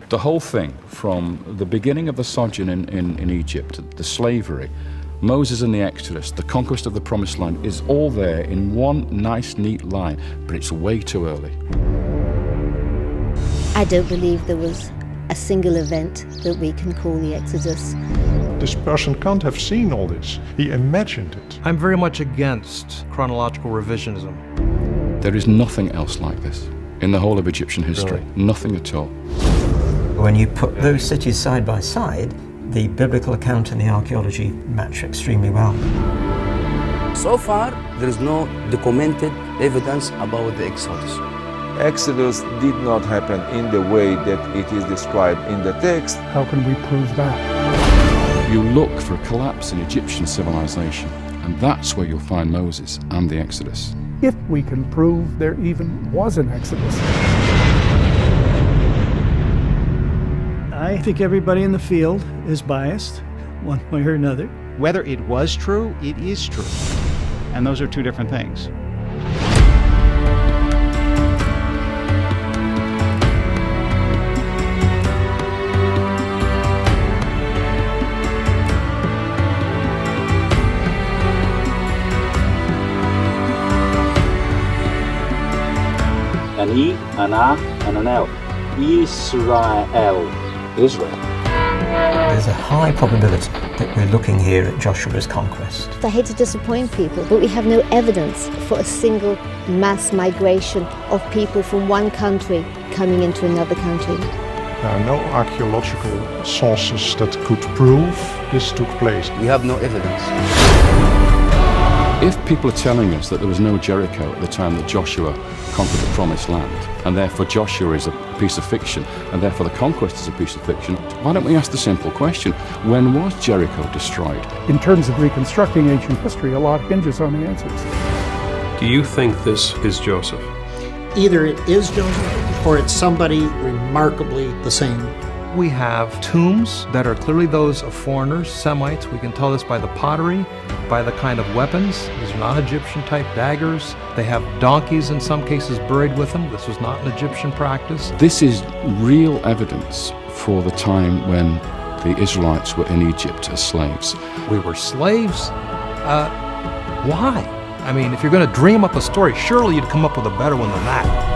The whole thing, from the beginning of the sojourn in Egypt, the slavery, Moses and the Exodus, the conquest of the Promised Land, is all there in one nice, neat line, but it's way too early. I don't believe there was a single event that we can call the Exodus. This person can't have seen all this. He imagined it. I'm very much against chronological revisionism. There is nothing else like this in the whole of Egyptian history. Really? Nothing at all. When you put those cities side by side, the biblical account and the archaeology match extremely well. So far, there is no documented evidence about the Exodus. Exodus did not happen in the way that it is described in the text. How can we prove that? You look for a collapse in Egyptian civilization, and that's where you'll find Moses and the Exodus. If we can prove there even was an Exodus. I think everybody in the field is biased, one way or another. Whether it was true, it is true. And those are two different things. Ani, Ana, and Anel. Israel. Israel. There's a high probability that we're looking here at Joshua's conquest. I hate to disappoint people, but we have no evidence for a single mass migration of people from one country coming into another country. There are no archaeological sources that could prove this took place. We have no evidence. If people are telling us that there was no Jericho at the time that Joshua conquered the Promised Land, and therefore Joshua is a piece of fiction, and therefore the conquest is a piece of fiction, why don't we ask the simple question, when was Jericho destroyed? In terms of reconstructing ancient history, a lot hinges on the answers. Do you think this is Joseph? Either it is Joseph or it's somebody remarkably the same. We have tombs that are clearly those of foreigners, Semites. We can tell this by the pottery, by the kind of weapons. These are not Egyptian-type daggers. They have donkeys in some cases buried with them. This was not an Egyptian practice. This is real evidence for the time when the Israelites were in Egypt as slaves. We were slaves? Why? I mean, if you're going to dream up a story, surely you'd come up with a better one than that.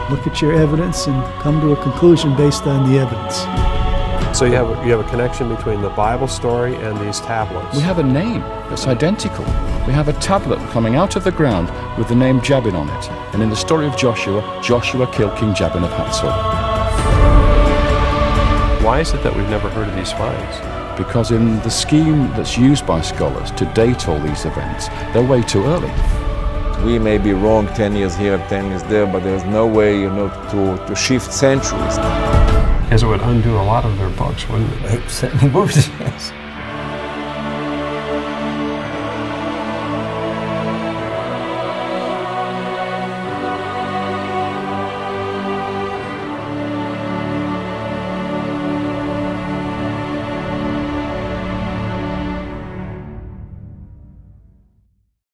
Look at your evidence and come to a conclusion based on the evidence. So you have a connection between the Bible story and these tablets. We have a name that's identical. We have a tablet coming out of the ground with the name Jabin on it. And in the story of Joshua, Joshua killed King Jabin of Hatzor. Why is it that we've never heard of these finds? Because in the scheme that's used by scholars to date all these events, they're way too early. We may be wrong 10 years here, 10 years there, but there's no way, to shift centuries. Because it would undo a lot of their books, wouldn't it? It certainly would, yes.